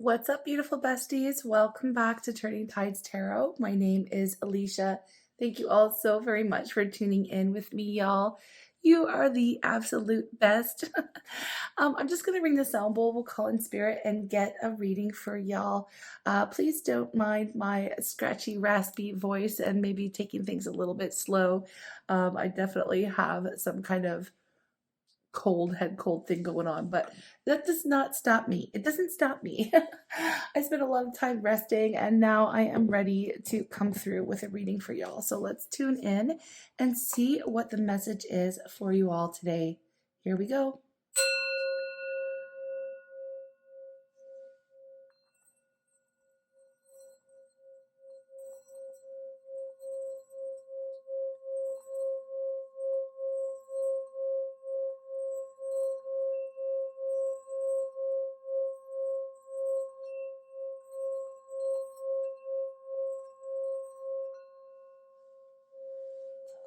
What's up, beautiful besties? Welcome back to Turning Tides Tarot. My name is Alishia. Thank you all so very much for tuning in with me, y'all. You are the absolute best. I'm just going to ring the sound bowl. We'll call in spirit and get a reading for y'all. Please don't mind my scratchy, raspy voice and maybe taking things a little bit slow. I definitely have some kind of head cold thing going on, but that does not stop me. It doesn't stop me. I spent a lot of time resting and now I am ready to come through with a reading for y'all. So let's tune in and see what the message is for you all today. Here we go.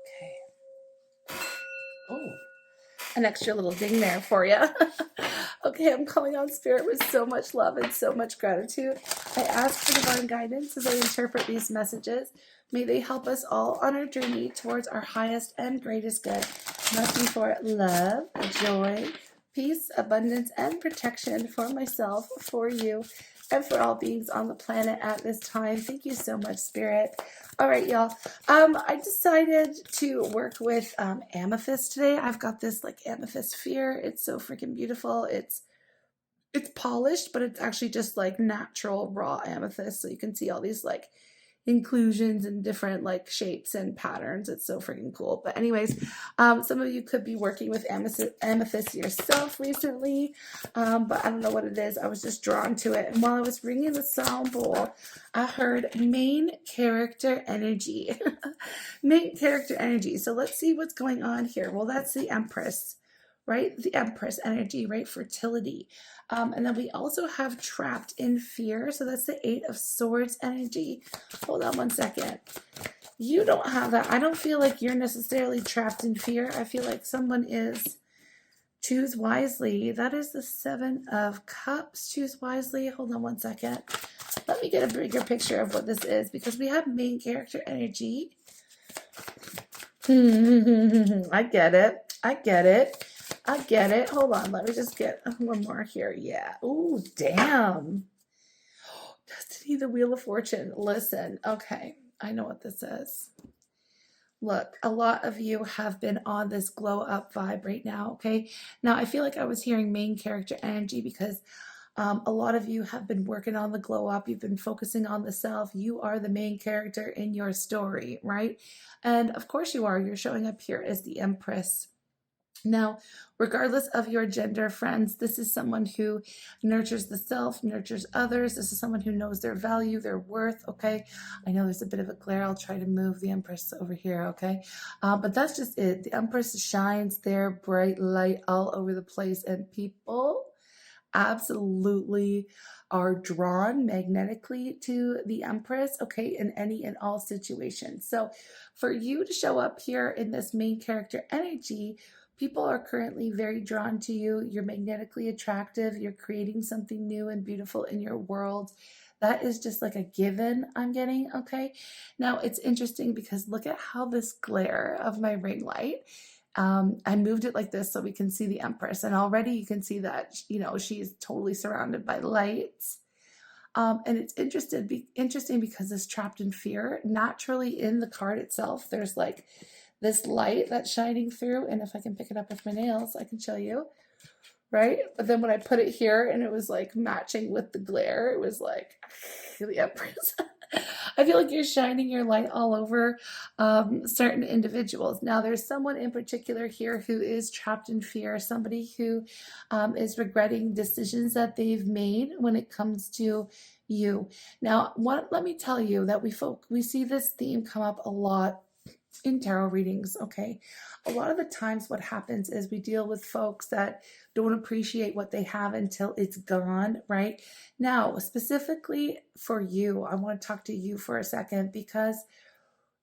Okay. Oh, an extra little ding there for you. Okay, I'm calling on spirit with so much love and so much gratitude. I ask for divine guidance as I interpret these messages. May they help us all on our journey towards our highest and greatest good. I'm asking for love, joy, peace, abundance, and protection for myself, for you, and for all beings on the planet at this time. Thank you so much, Spirit. All right, y'all. I decided to work with amethyst today. I've got this like amethyst sphere. It's so freaking beautiful. It's polished, but it's actually just like natural raw amethyst. So you can see all these like inclusions and different like shapes and patterns. It's so freaking cool. But anyways, some of you could be working with amethyst yourself recently, but I don't know what it is. I was just drawn to it. And while I was ringing the sound bowl, I heard main character energy. Main character energy. So let's see what's going on here. Well, that's the Empress, right? The Empress energy, right? Fertility. And then we also have trapped in fear. So that's the Eight of Swords energy. Hold on one second. You don't have that. I don't feel like you're necessarily trapped in fear. I feel like someone is. Choose wisely. That is the Seven of Cups. Choose wisely. Hold on one second. Let me get a bigger picture of what this is because we have main character energy. I get it. I get it. I get it. Hold on. Let me just get one more here. Yeah. Ooh, damn. Destiny, the Wheel of Fortune. Listen. Okay. I know what this is. Look, a lot of you have been on this glow up vibe right now. Okay. Now, I feel like I was hearing main character energy because a lot of you have been working on the glow up. You've been focusing on the self. You are the main character in your story, right? And of course you are. You're showing up here as the Empress. Now, regardless of your gender, friends, this is someone who nurtures the self, nurtures others. This is someone who knows their value, their worth, okay? I know there's a bit of a glare. I'll try to move the Empress over here, okay? But that's just it. The Empress shines their bright light all over the place, and people absolutely are drawn magnetically to the Empress, okay, in any and all situations. So for you to show up here in this main character energy, people are currently very drawn to you. You're magnetically attractive. You're creating something new and beautiful in your world. That is just like a given I'm getting, okay? Now, it's interesting because look at how this glare of my ring light, I moved it like this so we can see the Empress. And already you can see that, you know, she's totally surrounded by lights. And it's interesting because this trapped in fear, naturally in the card itself, there's like this light that's shining through. And if I can pick it up with my nails, I can show you, right? But then when I put it here and it was like matching with the glare, it was like the Empress. I feel like you're shining your light all over certain individuals. Now, there's someone in particular here who is trapped in fear, somebody who is regretting decisions that they've made when it comes to you. Now, let me tell you that we see this theme come up a lot in tarot readings, okay? A lot of the times what happens is we deal with folks that don't appreciate what they have until it's gone, right? Now, specifically for you, I want to talk to you for a second because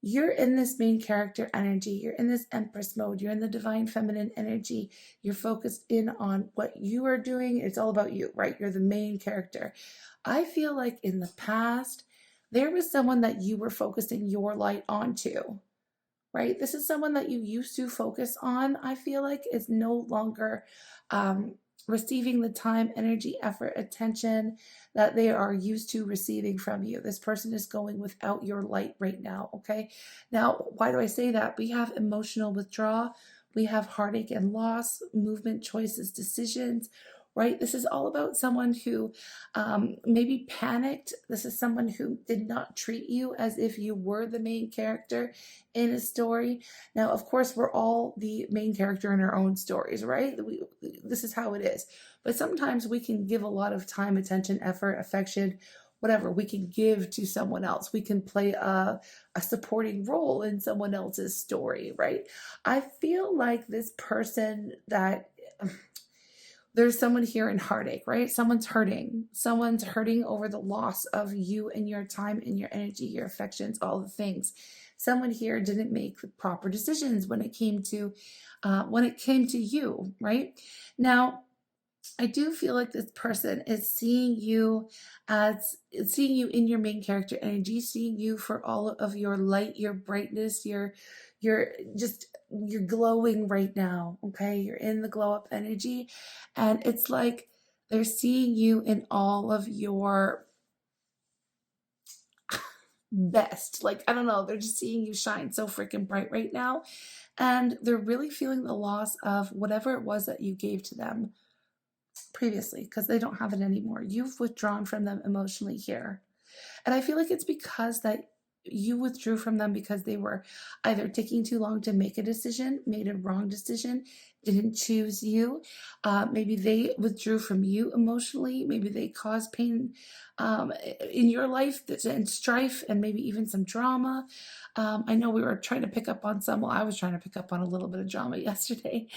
you're in this main character energy. You're in this Empress mode. You're in the divine feminine energy. You're focused in on what you are doing. It's all about you, right? You're the main character. I feel like in the past, there was someone that you were focusing your light onto, right? This is someone that you used to focus on. I feel like is no longer receiving the time, energy, effort, attention that they are used to receiving from you. This person is going without your light right now, okay? Now, why do I say that? We have emotional withdrawal. We have heartache and loss, movement, choices, decisions, right? This is all about someone who maybe panicked. This is someone who did not treat you as if you were the main character in a story. Now, of course, we're all the main character in our own stories, right? This is how it is. But sometimes we can give a lot of time, attention, effort, affection, whatever we can give to someone else. We can play a supporting role in someone else's story, right? I feel like this person that there's someone here in heartache, right? Someone's hurting. Someone's hurting over the loss of you and your time and your energy, your affections, all the things. Someone here didn't make the proper decisions when it came to you, right? Now, I do feel like this person is seeing you in your main character energy, seeing you for all of your light, your brightness, you're glowing right now, okay? You're in the glow up energy, and it's like they're seeing you in all of your best. Like, I don't know, they're just seeing you shine so freaking bright right now, and they're really feeling the loss of whatever it was that you gave to them previously, because they don't have it anymore. You've withdrawn from them emotionally here. And I feel like it's because that you withdrew from them because they were either taking too long to make a decision, made a wrong decision, didn't choose you. Maybe they withdrew from you emotionally. Maybe they caused pain in your life and strife and maybe even some drama. I know we were trying to pick up on I was trying to pick up on a little bit of drama yesterday.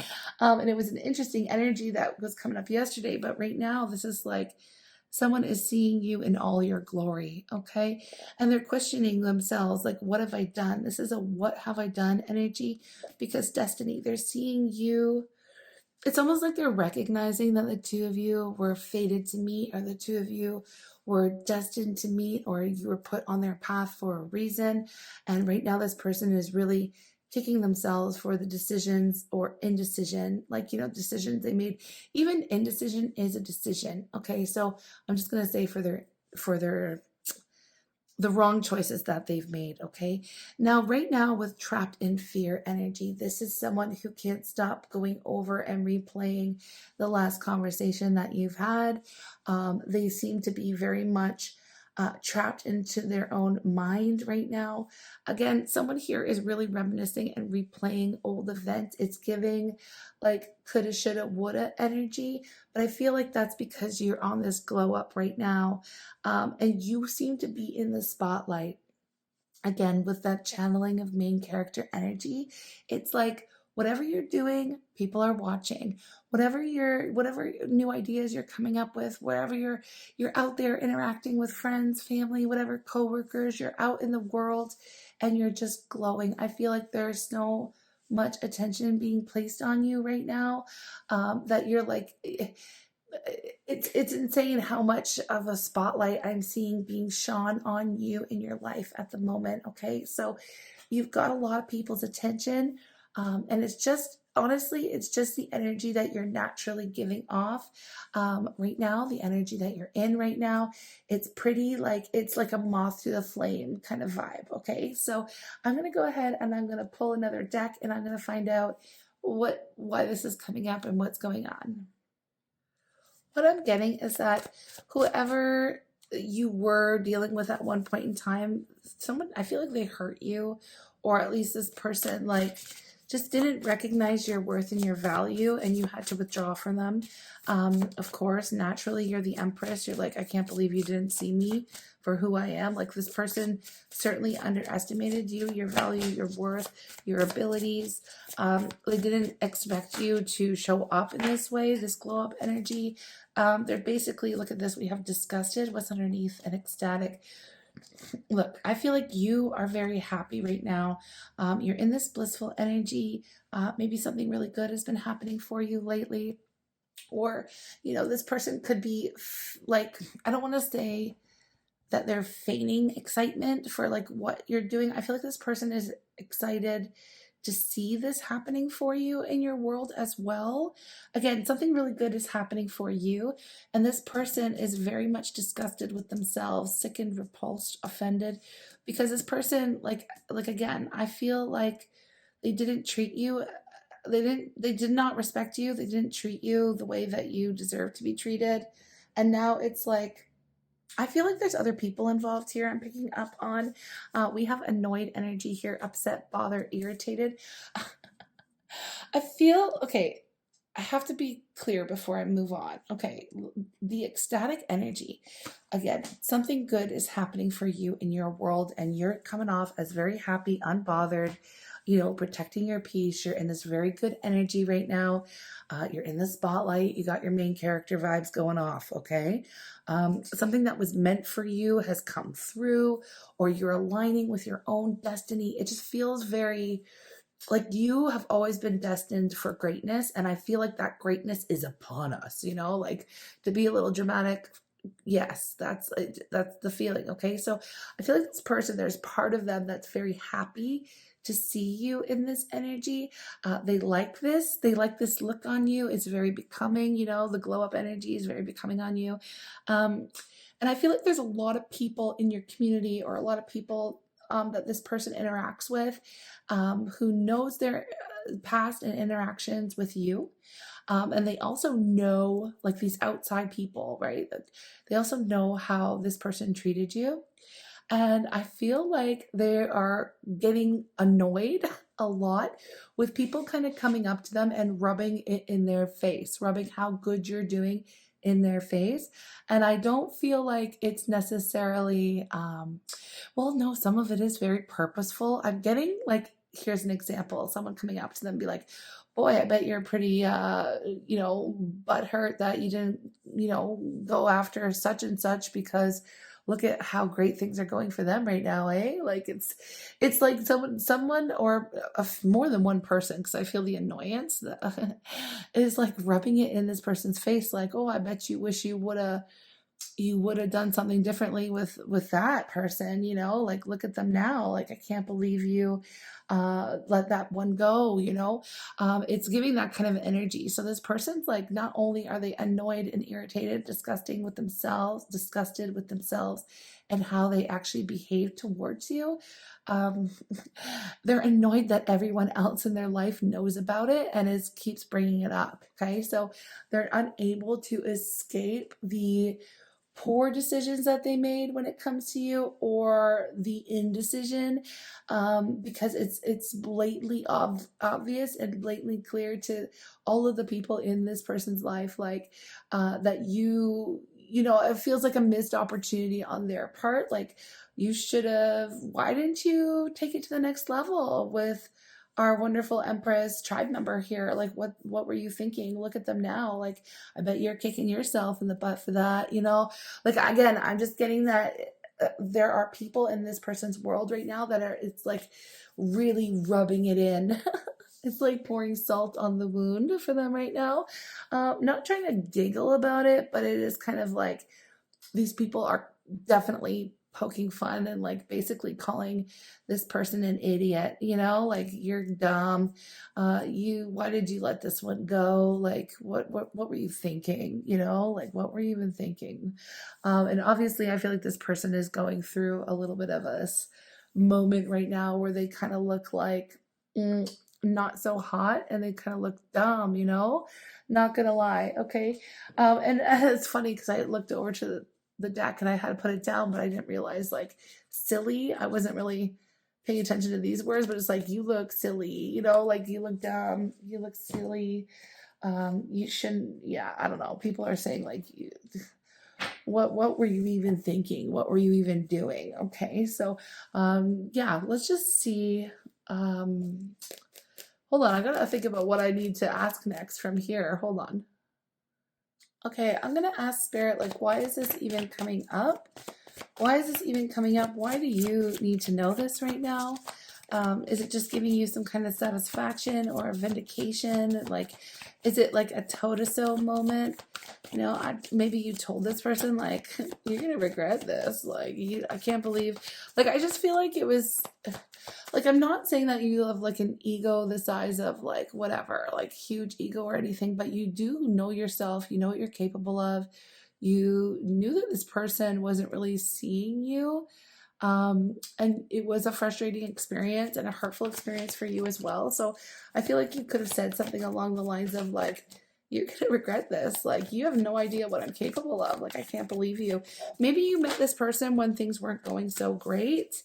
And it was an interesting energy that was coming up yesterday. But right now, this is like, someone is seeing you in all your glory, okay? And they're questioning themselves, like, what have I done? This is a what have I done energy, because destiny, they're seeing you. It's almost like they're recognizing that the two of you were fated to meet, or the two of you were destined to meet, or you were put on their path for a reason. And right now, this person is really kicking themselves for the decisions or indecision, like, decisions they made. Even indecision is a decision. Okay. So I'm just going to say for the wrong choices that they've made. Okay. Now, right now with trapped in fear energy, this is someone who can't stop going over and replaying the last conversation that you've had. They seem to be very much trapped into their own mind right now. Again, someone here is really reminiscing and replaying old events. It's giving like coulda, shoulda, woulda energy, but I feel like that's because you're on this glow up right now, and you seem to be in the spotlight. Again, with that channeling of main character energy, it's like whatever you're doing, people are watching. Whatever new ideas you're coming up with, wherever you're out there interacting with friends, family, whatever, coworkers, you're out in the world and you're just glowing. I feel like there's so much attention being placed on you right now, that you're like, it's insane how much of a spotlight I'm seeing being shone on you in your life at the moment. Okay, so you've got a lot of people's attention, and it's just, honestly, it's just the energy that you're naturally giving off right now, the energy that you're in right now. It's pretty, like, it's like a moth to the flame kind of vibe. Okay, so I'm going to go ahead and I'm going to pull another deck, and I'm going to find out why this is coming up and what's going on. What I'm getting is that whoever you were dealing with at one point in time, I feel like they hurt you, or at least this person like just didn't recognize your worth and your value, and you had to withdraw from them. Of course, naturally, you're the Empress. You're like, I can't believe you didn't see me for who I am. Like, this person certainly underestimated you, your value, your worth, your abilities. They didn't expect you to show up in this way, this glow up energy. They're basically, look at this, we have disgusted, what's underneath, and ecstatic. Look, I feel like you are very happy right now. You're in this blissful energy. Maybe something really good has been happening for you lately. Or, you know, this person could be like, I don't want to say that they're feigning excitement for like what you're doing. I feel like this person is excited to see this happening for you in your world as well. Again, something really good is happening for you, and this person is very much disgusted with themselves, sickened, repulsed, offended, because this person, like again, I feel like they didn't treat you, they did not respect you, they didn't treat you the way that you deserve to be treated. And now it's like, I feel like there's other people involved here. I'm picking up on, we have annoyed energy here, upset, bothered, irritated. I feel, okay, I have to be clear before I move on. Okay, the ecstatic energy. Again, something good is happening for you in your world, and you're coming off as very happy, unbothered, you know, protecting your peace. You're in this very good energy right now. You're in the spotlight. You got your main character vibes going off, okay? Something that was meant for you has come through, or you're aligning with your own destiny. It just feels very like you have always been destined for greatness, and I feel like that greatness is upon us, you know, like, to be a little dramatic. Yes, that's the feeling. Okay, so I feel like this person, there's part of them that's very happy to see you in this energy. They like this, they like this look on you. It's very becoming, you know, the glow up energy is very becoming on you. And I feel like there's a lot of people in your community, or a lot of people that this person interacts with, who knows their past and interactions with you. And they also know, like, these outside people, right? They also know how this person treated you. And I feel like they are getting annoyed a lot with people kind of coming up to them and rubbing it in their face, rubbing how good you're doing in their face. And I don't feel like it's necessarily, well, no, some of it is very purposeful. I'm getting like, here's an example, someone coming up to them and be like, boy, I bet you're pretty, you know, butthurt that you didn't, you know, go after such and such, because look at how great things are going for them right now, eh? Like it's like someone, or more than one person, because I feel the annoyance that, is like rubbing it in this person's face, like, oh, I bet you wish you would have done something differently with that person, you know, like, look at them now, like, I can't believe you let that one go, you know. It's giving that kind of energy. So this person's like, not only are they annoyed and irritated, disgusted with themselves and how they actually behave towards you, um, they're annoyed that everyone else in their life knows about it and keeps bringing it up. Okay, so they're unable to escape the poor decisions that they made when it comes to you, or the indecision, because it's blatantly obvious and blatantly clear to all of the people in this person's life, like, that you know, it feels like a missed opportunity on their part. Like, you should have, why didn't you take it to the next level with our wonderful Empress tribe member here? Like, what were you thinking? Look at them now. Like, I bet you're kicking yourself in the butt for that, you know? Like, again, I'm just getting that there are people in this person's world right now that are, it's like really rubbing it in. It's like pouring salt on the wound for them right now. Not trying to giggle about it, but it is kind of like these people are definitely poking fun and like basically calling this person an idiot, you know, like, you're dumb, why did you let this one go, like, what were you thinking, you know, like, what were you even thinking? And obviously I feel like this person is going through a little bit of a moment right now where they kind of look like, not so hot, and they kind of look dumb, you know, not gonna lie. Okay. And it's funny because I looked over to the deck and I had to put it down, but I didn't realize, like, silly, I wasn't really paying attention to these words, but it's like, you look silly, you know, like, you look dumb, you look silly, you shouldn't, yeah, I don't know, people are saying like, what were you even thinking, what were you even doing? Okay, so yeah, let's just see. Hold on, I gotta think about what I need to ask next from here. Hold on. Okay, I'm gonna ask Spirit, like, why is this even coming up? Why is this even coming up? Why do you need to know this right now? Is it just giving you some kind of satisfaction or a vindication? Like, is it like a toe-to-toe moment? You know, maybe you told this person, like, you're gonna regret this. Like, I can't believe, like, I just feel like it was, like, I'm not saying that you have like an ego the size of like whatever, like huge ego or anything, but you do know yourself. You know what you're capable of. You knew that this person wasn't really seeing you. And it was a frustrating experience and a hurtful experience for you as well. So I feel like you could have said something along the lines of like, you're gonna regret this. Like, you have no idea what I'm capable of. Like, I can't believe you. Maybe you met this person when things weren't going so great.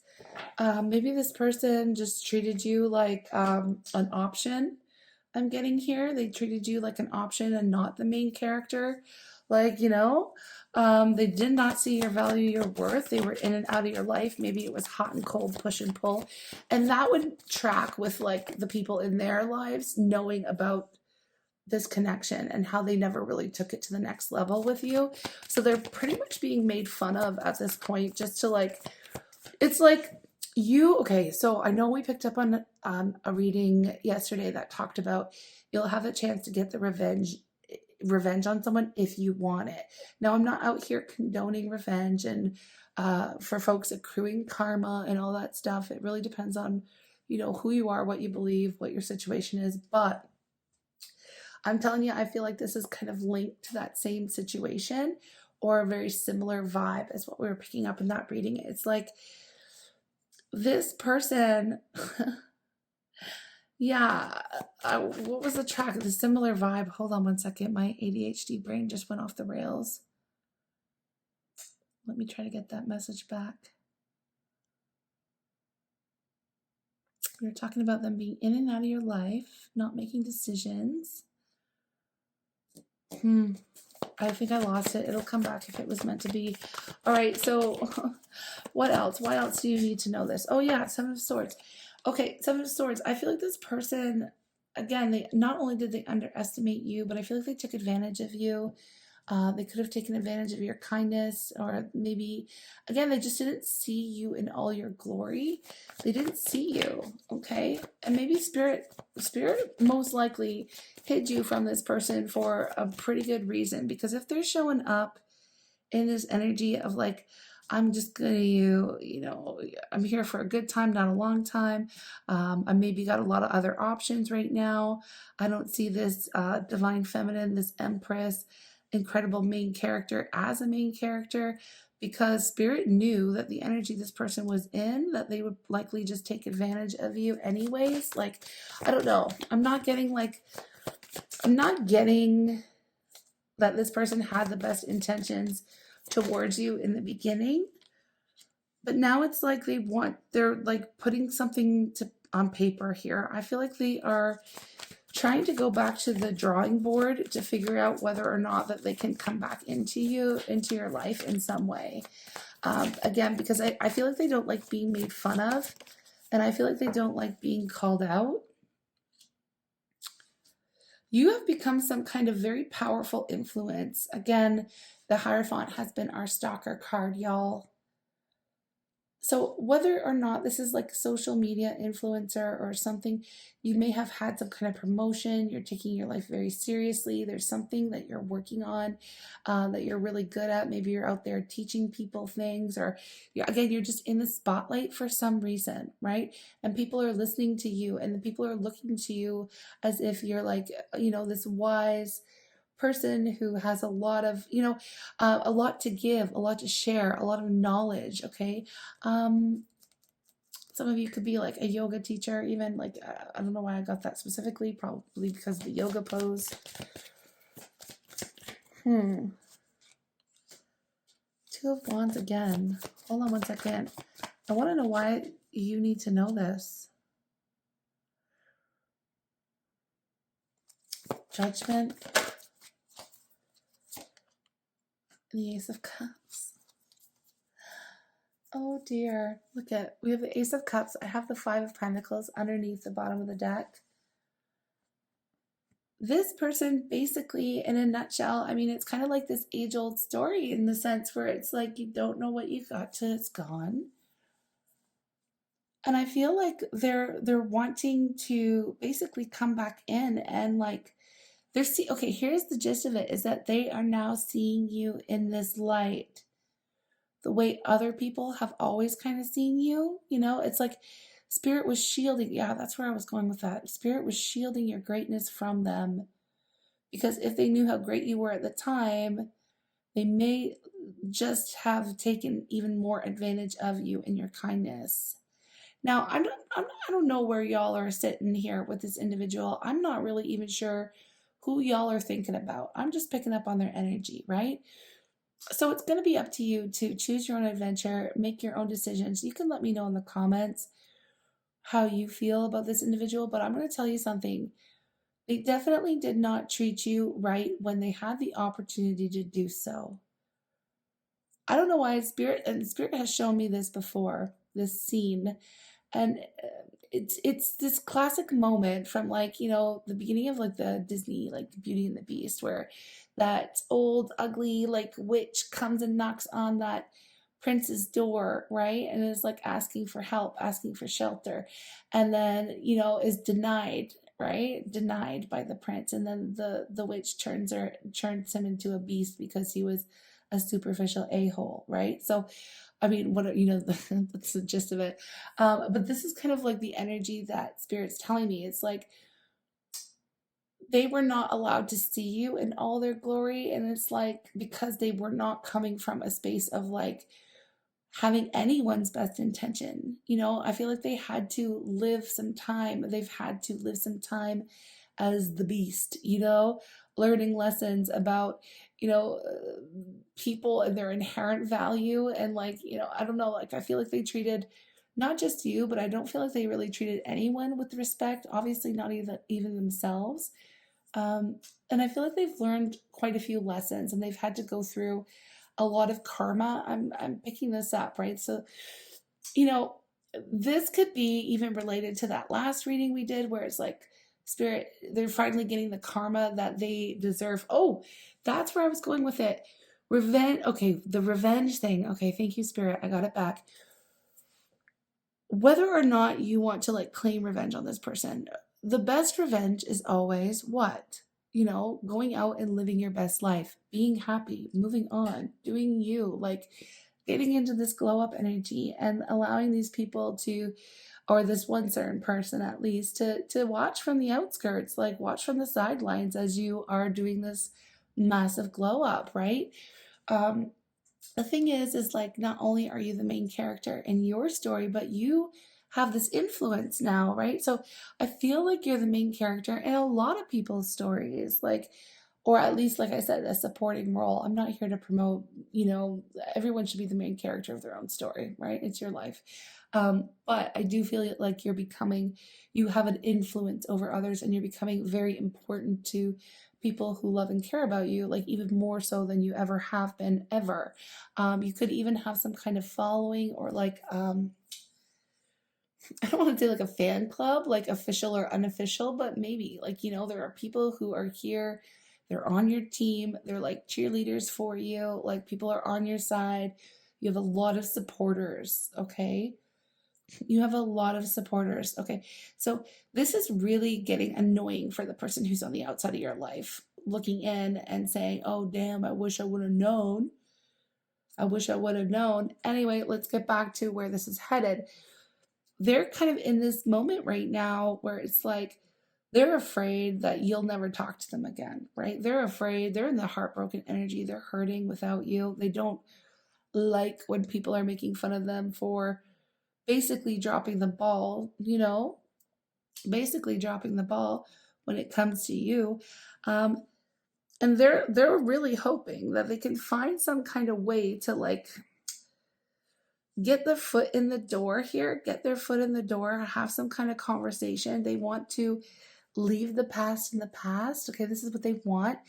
Maybe this person just treated you like an option. I'm getting here. They treated you like an option and not the main character. Like, you know, they did not see your value, your worth. They were in and out of your life. Maybe it was hot and cold, push and pull. And that would track with like the people in their lives knowing about this connection and how they never really took it to the next level with you. So they're pretty much being made fun of at this point, just to like, it's like you, okay, so I know we picked up on a reading yesterday that talked about you'll have a chance to get the revenge on someone if you want it. Now, I'm not out here condoning revenge and for folks accruing karma and all that stuff. It really depends on, you know, who you are, what you believe, what your situation is. But I'm telling you, I feel like this is kind of linked to that same situation or a very similar vibe as what we were picking up in that reading. It's like this person, yeah, what was the track? The similar vibe. Hold on one second. My ADHD brain just went off the rails. Let me try to get that message back. We were talking about them being in and out of your life, not making decisions. I think I lost it. It'll come back if it was meant to be. All right, so what else? Why else do you need to know this? Oh yeah, Seven of Swords. Okay, Seven of Swords. I feel like this person, again, they not only did they underestimate you, but I feel like they took advantage of you. They could have taken advantage of your kindness, or maybe, again, they just didn't see you in all your glory. They didn't see you, okay? And maybe spirit most likely hid you from this person for a pretty good reason, because if they're showing up in this energy of like, I'm just gonna, you know, I'm here for a good time, not a long time. I maybe got a lot of other options right now. I don't see this divine feminine, this empress, incredible main character as a main character, because spirit knew that the energy this person was in, that they would likely just take advantage of you anyways. Like, I don't know. I'm not getting that this person had the best intentions towards you in the beginning, but now it's like they're like putting something on paper here. I feel like they are trying to go back to the drawing board to figure out whether or not that they can come back into your life in some way. Again, because I feel like they don't like being made fun of, and I feel like they don't like being called out. You have become some kind of very powerful influence. Again, the Hierophant has been our stalker card, y'all. So whether or not this is like a social media influencer or something, you may have had some kind of promotion. You're taking your life very seriously. There's something that you're working on that you're really good at. Maybe you're out there teaching people things, or again, you're just in the spotlight for some reason, right? And people are listening to you, and the people are looking to you as if you're like, you know, this wise person who has a lot of, you know, a lot to give, a lot to share, a lot of knowledge. Okay. Some of you could be like a yoga teacher, even like, I don't know why I got that specifically, probably because of the yoga pose. Two of Wands again. Hold on one second. I want to know why you need to know this. Judgment. The Ace of Cups. Oh dear. Look at, we have the Ace of Cups. I have the Five of Pentacles underneath the bottom of the deck. this person basically, in a nutshell, I mean, it's kind of like this age-old story in the sense where it's like you don't know what you got till it's gone. And I feel like they're wanting to basically come back in and like okay, here's the gist of it, is that they are now seeing you in this light the way other people have always kind of seen you. You know, it's like Spirit was shielding. Yeah, that's where I was going with that. Spirit was shielding your greatness from them, because if they knew how great you were at the time, they may just have taken even more advantage of you and your kindness. Now, I don't know where y'all are sitting here with this individual. I'm not really even sure who y'all are thinking about. I'm just picking up on their energy, right? So it's going to be up to you to choose your own adventure, make your own decisions. You can let me know in the comments how you feel about this individual, but I'm going to tell you something. They definitely did not treat you right when they had the opportunity to do so. I don't know why Spirit has shown me this before, this scene. And it's this classic moment from, like, you know, the beginning of like the Disney, like Beauty and the Beast, where that old ugly like witch comes and knocks on that prince's door, right, and is like asking for help, asking for shelter, and then, you know, is denied, right, denied by the prince, and then the witch turns him into a beast because he was a superficial a-hole, right? So I mean, what, you know, that's the gist of it. But this is kind of like the energy that Spirit's telling me. It's like they were not allowed to see you in all their glory. And it's like, because they were not coming from a space of like having anyone's best intention. You know, I feel like they had to live some time. They've had to live some time as the beast, you know, learning lessons about, you know, people and their inherent value. And like, you know, I don't know, like I feel like they treated not just you, but I don't feel like they really treated anyone with respect, obviously not even themselves. And I feel like they've learned quite a few lessons, and they've had to go through a lot of karma. I'm picking this up, right? So, you know, this could be even related to that last reading we did, where it's like Spirit, they're finally getting the karma that they deserve. Oh, that's where I was going with it. Revenge. Okay, the revenge thing. Okay, thank you, Spirit. I got it back. Whether or not you want to like claim revenge on this person, the best revenge is always what? You know, going out and living your best life, being happy, moving on, doing you, like getting into this glow up energy and allowing these people to, or this one certain person at least, to watch from the outskirts, like watch from the sidelines as you are doing this massive glow up, right? Um, the thing is like, not only are you the main character in your story, but you have this influence now, right? So I feel like you're the main character in a lot of people's stories, like, or at least, like I said, a supporting role. I'm not here to promote, you know, everyone should be the main character of their own story, right? It's your life. But I do feel like you have an influence over others, and you're becoming very important to people who love and care about you, like even more so than you ever have been ever. You could even have some kind of following, or like, I don't want to say like a fan club, like official or unofficial, but maybe like, you know, there are people who are here, they're on your team, they're like cheerleaders for you, like people are on your side. You have a lot of supporters, okay? You have a lot of supporters, okay? So this is really getting annoying for the person who's on the outside of your life, looking in and saying, oh, damn, I wish I would have known. I wish I would have known. Anyway, let's get back to where this is headed. They're kind of in this moment right now where it's like they're afraid that you'll never talk to them again, right? They're afraid. They're in the heartbroken energy. They're hurting without you. They don't like when people are making fun of them for basically dropping the ball, you know, basically dropping the ball when it comes to you. And they're really hoping that they can find some kind of way to like get their foot in the door here, get their foot in the door, have some kind of conversation. They want to leave the past in the past. Okay, this is what they want.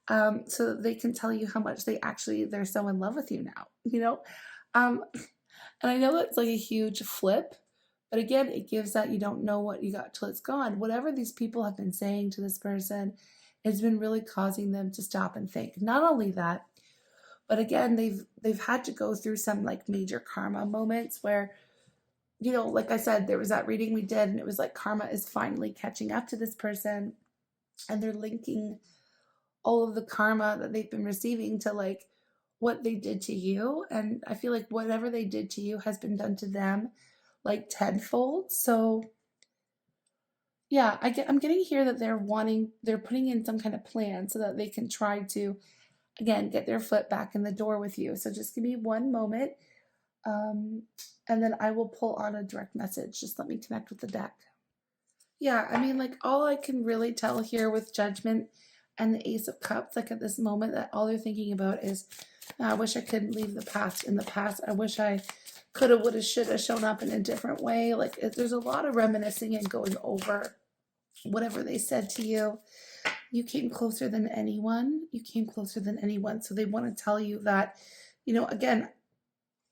So that they can tell you how much they're so in love with you now, you know? And I know that's like a huge flip, but again, it gives that you don't know what you got till it's gone. Whatever these people have been saying to this person it's been really causing them to stop and think. Not only that, but again, they've had to go through some like major karma moments where, you know, like I said, there was that reading we did, and it was like karma is finally catching up to this person, and they're linking all of the karma that they've been receiving to like what they did to you. And I feel like whatever they did to you has been done to them like tenfold. So yeah, I'm getting here that they're putting in some kind of plan so that they can try to, again, get their foot back in the door with you. So just give me one moment. And then I will pull on a direct message. Just let me connect with the deck. Yeah, I mean, like, all I can really tell here with Judgment and the Ace of Cups, like at this moment, that all they're thinking about is, I wish I could leave the past in the past. I wish I coulda, woulda, shoulda shown up in a different way. Like, there's a lot of reminiscing and going over whatever they said to you. You came closer than anyone. You came closer than anyone. So they want to tell you that, you know, again,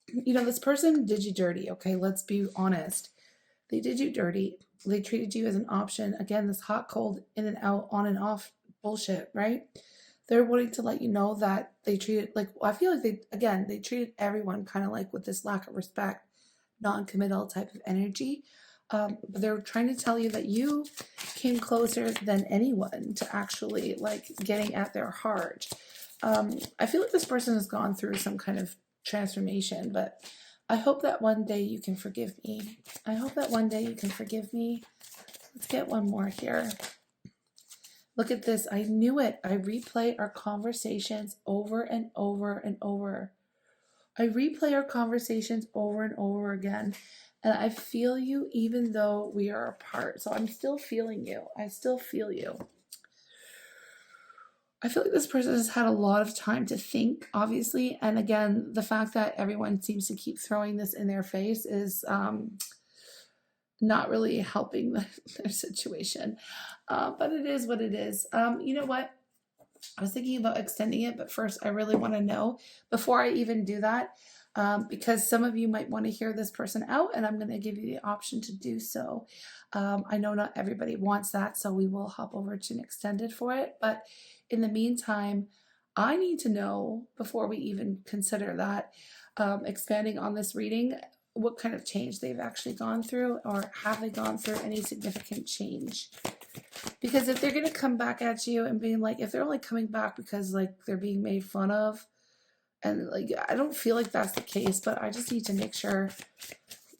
you know, this person did you dirty. Okay, let's be honest. They did you dirty. They treated you as an option. Again, this hot, cold, in and out, on and off bullshit, right? They're wanting to let you know that they treated, like, I feel like they treated everyone kind of like with this lack of respect, non-committal type of energy. But they're trying to tell you that you came closer than anyone to actually like getting at their heart. I feel like this person has gone through some kind of transformation, but I hope that one day you can forgive me. I hope that one day you can forgive me. Let's get one more here. Look at this. I knew it. I replay our conversations over and over and over. I replay our conversations over and over again. And I feel you even though we are apart. So I'm still feeling you. I still feel you. I feel like this person has had a lot of time to think, obviously. And again, the fact that everyone seems to keep throwing this in their face is not really helping their situation. But it is what it is. You know what? I was thinking about extending it, but first I really want to know before I even do that, because some of you might want to hear this person out, and I'm going to give you the option to do so. I know not everybody wants that, so we will hop over to an extended for it. But in the meantime, I need to know before we even consider that, expanding on this reading, what kind of change they've actually gone through, or have they gone through any significant change? Because if they're going to come back at you and being like, if they're only coming back because like they're being made fun of, and like, I don't feel like that's the case, but I just need to make sure.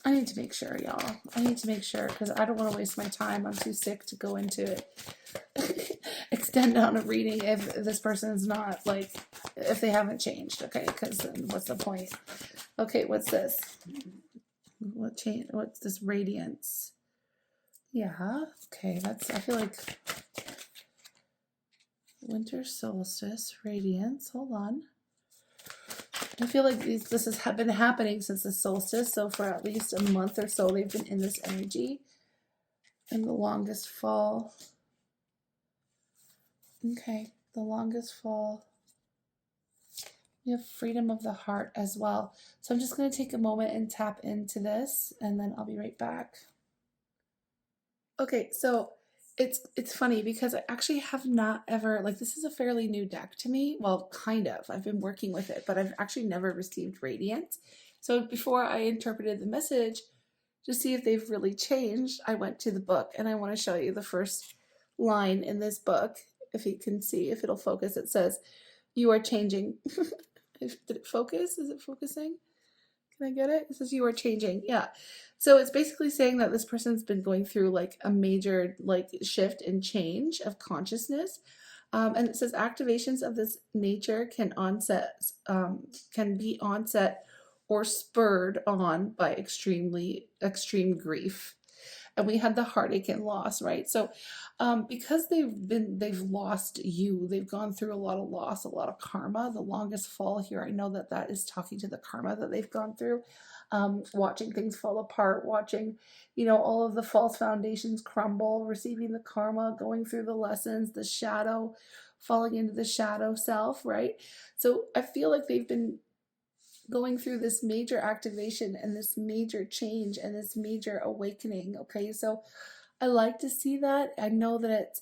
I need to make sure, y'all. I need to make sure, because I don't want to waste my time. I'm too sick to go into it. Extend on a reading if this person is not like, if they haven't changed, okay? Because then what's the point? Okay, what's this? What change? What's this radiance? Yeah, okay, that's, I feel like winter solstice, radiance, hold on. I feel like this has been happening since the solstice, so for at least a month or so they've been in this energy. And the longest fall. Okay, the longest fall. We have freedom of the heart as well. So I'm just going to take a moment and tap into this, and then I'll be right back. Okay, so it's funny because I actually have not ever, like, this is a fairly new deck to me. Well, kind of. I've been working with it, but I've actually never received radiance. So before I interpreted the message to see if they've really changed, I went to the book, and I want to show you the first line in this book. If you can see, if it'll focus, it says, "You are changing." Did it focus? Is it focusing? Can I get it? It says you are changing. Yeah. So it's basically saying that this person's been going through like a major like shift and change of consciousness. And it says activations of this nature can be onset or spurred on by extreme grief. And we had the heartache and loss, right? So because they've lost you, they've gone through a lot of loss, a lot of karma. The longest fall here, I know that is talking to the karma that they've gone through, watching things fall apart, watching, you know, all of the false foundations crumble, receiving the karma, going through the lessons, the shadow, falling into the shadow self, right? So I feel like they've been going through this major activation and this major change and this major awakening. Okay, so I like to see that. I know that it's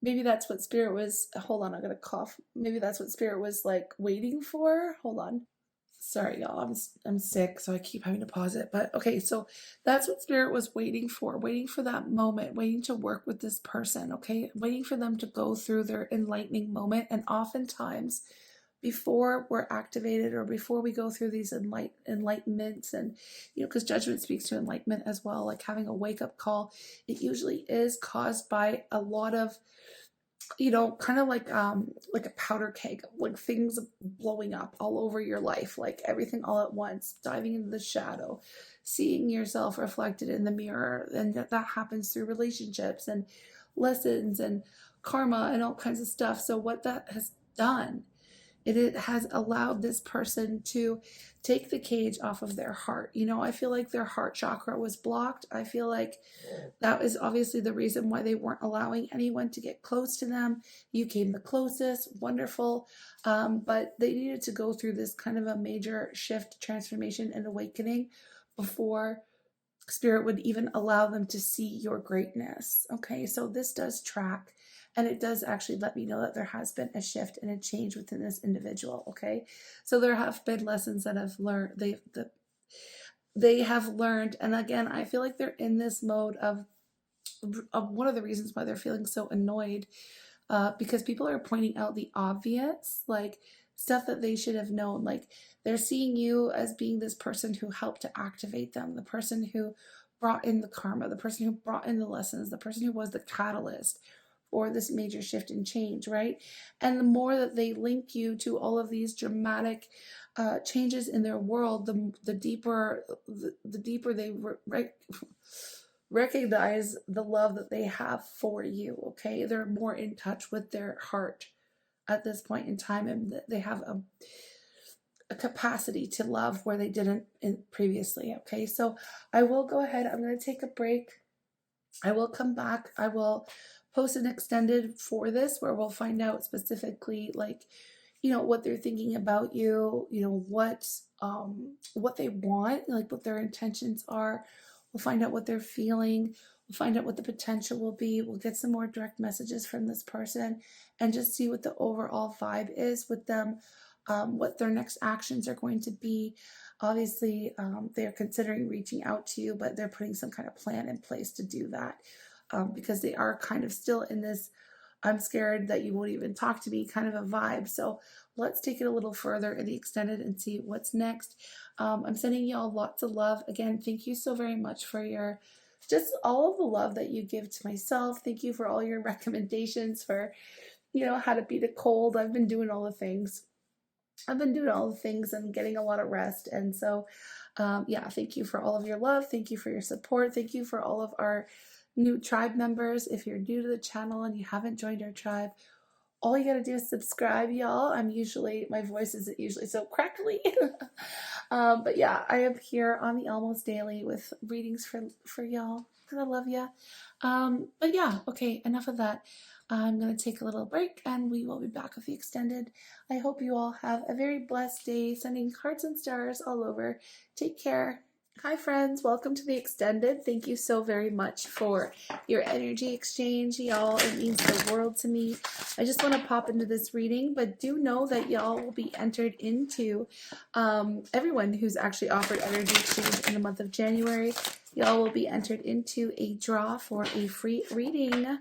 maybe that's what Spirit was, hold on, I'm gonna cough. Maybe that's what Spirit was like waiting for. Hold on. Sorry, y'all. I'm sick, so I keep having to pause it. But okay, so that's what Spirit was waiting for that moment, waiting to work with this person, okay? Waiting for them to go through their enlightening moment. And oftentimes, before we're activated or before we go through these enlightenments, and because judgment speaks to enlightenment as well, like having a wake-up call, it usually is caused by a lot of kind of like a powder keg, like things blowing up all over your life, like everything all at once, diving into the shadow, seeing yourself reflected in the mirror. And that happens through relationships and lessons and karma and all kinds of stuff. So what that has done, it has allowed this person to take the cage off of their heart. I feel like their heart chakra was blocked. I feel like that is obviously the reason why they weren't allowing anyone to get close to them. You came the closest, wonderful. But they needed to go through this kind of a major shift, transformation, and awakening before Spirit would even allow them to see your greatness. Okay, so this does track. And it does actually let me know that there has been a shift and a change within this individual, okay? So there have been lessons that have learned, they have learned. And again, I feel like they're in this mode of one of the reasons why they're feeling so annoyed, because people are pointing out the obvious, like stuff that they should have known. Like they're seeing you as being this person who helped to activate them, the person who brought in the karma, the person who brought in the lessons, the person who was the catalyst or this major shift and change, right? And the more that they link you to all of these dramatic changes in their world, the deeper they recognize the love that they have for you, okay? They're more in touch with their heart at this point in time, and they have a capacity to love where they didn't previously, okay? So I will go ahead. I'm going to take a break. I will come back. I will post an extended for this where we'll find out specifically like what they're thinking about you, what they want, like what their intentions are. We'll find out what they're feeling. We'll find out what the potential will be. We'll get some more direct messages from this person and just see what the overall vibe is with them, what their next actions are going to be. Obviously, they're considering reaching out to you, but they're putting some kind of plan in place to do that. Because they are kind of still in this I'm scared that you won't even talk to me kind of a vibe. So let's take it a little further in the extended and see what's next. I'm sending y'all lots of love. Again, thank you so very much for your just all of the love that you give to myself. Thank you for all your recommendations for how to beat a cold. I've been doing all the things. And getting a lot of rest. And so yeah, thank you for all of your love. Thank you for your support. Thank you for all of our new tribe members. If you're new to the channel and you haven't joined our tribe, all you gotta do is subscribe, y'all. My voice isn't usually so crackly. But yeah, I am here on the Almost Daily with readings for y'all, because I love ya. But yeah, okay, enough of that. I'm going to take a little break and we will be back with the extended. I hope you all have a very blessed day, sending hearts and stars all over. Take care. Hi friends, welcome to the extended. Thank you so very much for your energy exchange, y'all. It means the world to me. I just want to pop into this reading, but do know that y'all will be entered into, everyone who's actually offered energy exchange in the month of January, y'all will be entered into a draw for a free reading.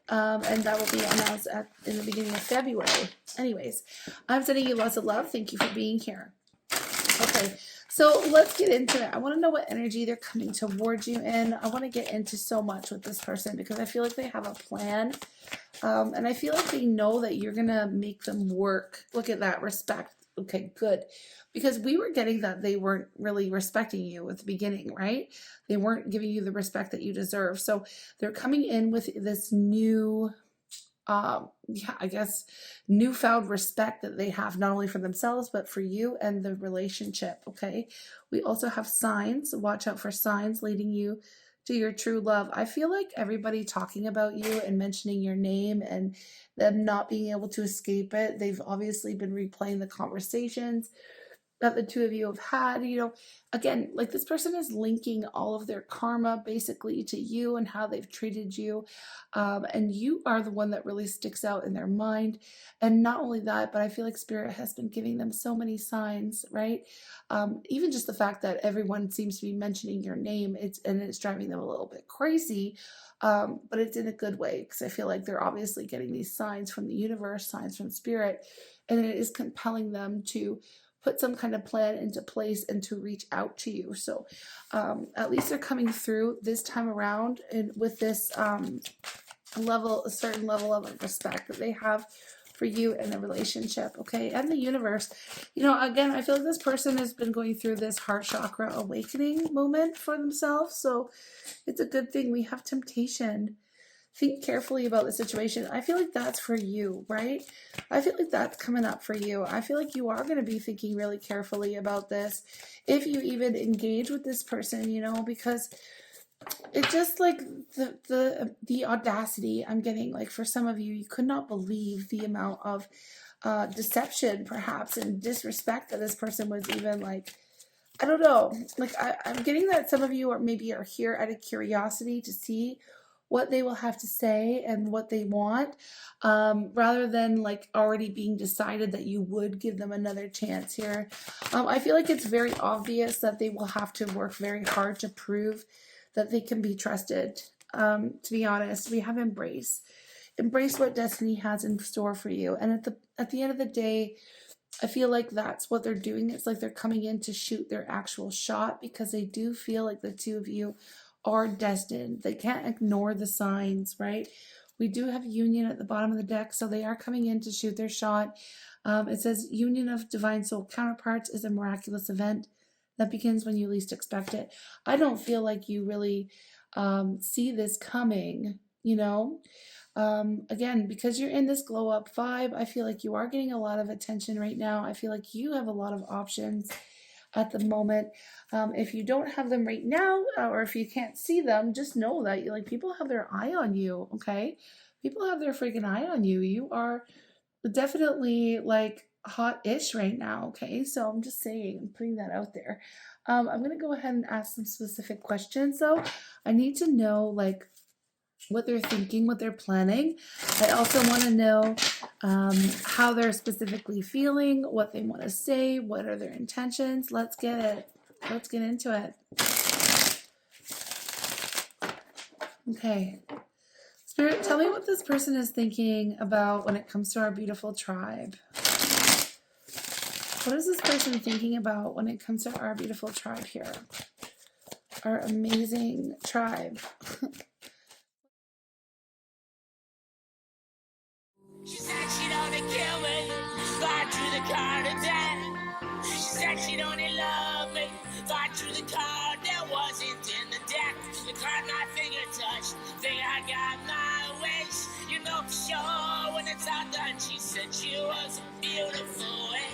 And that will be announced in the beginning of February. Anyways, I'm sending you lots of love. Thank you for being here. Okay, so let's get into it. I want to know what energy they're coming towards you in. I want to get into so much with this person because I feel like they have a plan. And I feel like they know that you're going to make them work. Look at that, respect. Okay, good. Because we were getting that they weren't really respecting you at the beginning, right? They weren't giving you the respect that you deserve. So they're coming in with this new, I guess, newfound respect that they have not only for themselves, but for you and the relationship, okay? We also have signs. Watch out for signs leading you to your true love. I feel like everybody talking about you and mentioning your name and them not being able to escape it. They've obviously been replaying the conversations. that the two of you have had. You know, again, like this person is linking all of their karma basically to you and how they've treated you. And you are the one that really sticks out in their mind. And not only that, but I feel like Spirit has been giving them so many signs, right? Even just the fact that everyone seems to be mentioning your name, it's driving them a little bit crazy. But it's in a good way, because I feel like they're obviously getting these signs from the universe, signs from Spirit, and it is compelling them to put some kind of plan into place and to reach out to you. So at least they're coming through this time around, and with this a certain level of respect that they have for you and the relationship, okay, and the universe. You know, again, I feel like this person has been going through this heart chakra awakening moment for themselves, so it's a good thing. We have temptation. Think carefully about the situation. I feel like that's for you, right? I feel like that's coming up for you. I feel like you are going to be thinking really carefully about this if you even engage with this person, you know, because it's just like the audacity I'm getting. Like for some of you, you could not believe the amount of deception perhaps and disrespect that this person was even like, I don't know, like I'm getting that some of you are here out of curiosity to see what they will have to say and what they want, rather than like already being decided that you would give them another chance here. I feel like it's very obvious that they will have to work very hard to prove that they can be trusted. To be honest, we have embrace what destiny has in store for you. And at the end of the day, I feel like that's what they're doing. It's like they're coming in to shoot their actual shot, because they do feel like the two of you are destined. They can't ignore the signs, right? We do have union at the bottom of the deck, so they are coming in to shoot their shot. It says union of divine soul counterparts is a miraculous event that begins when you least expect it. I don't feel like you really see this coming, you know? Again, because you're in this glow up vibe, I feel like you are getting a lot of attention right now. I feel like you have a lot of options at the moment. If you don't have them right now, or if you can't see them, just know that like people have their eye on you, okay? People have their freaking eye on you. You are definitely like hot-ish right now, okay? So I'm just saying, I'm putting that out there. I'm gonna go ahead and ask some specific questions though. I need to know like what they're thinking, what they're planning. I also want to know how they're specifically feeling, what they want to say, what are their intentions. Let's get it. Let's get into it. Okay. Spirit, tell me what this person is thinking about when it comes to our beautiful tribe. What is this person thinking about when it comes to our beautiful tribe here? Our amazing tribe. She said she'd only kill me if I drew the card of death. She said she'd only love me if I drew the card that wasn't in the deck. The card my finger touched, think I got my wish. You know for sure when it's all done. She said she was a beautiful wish.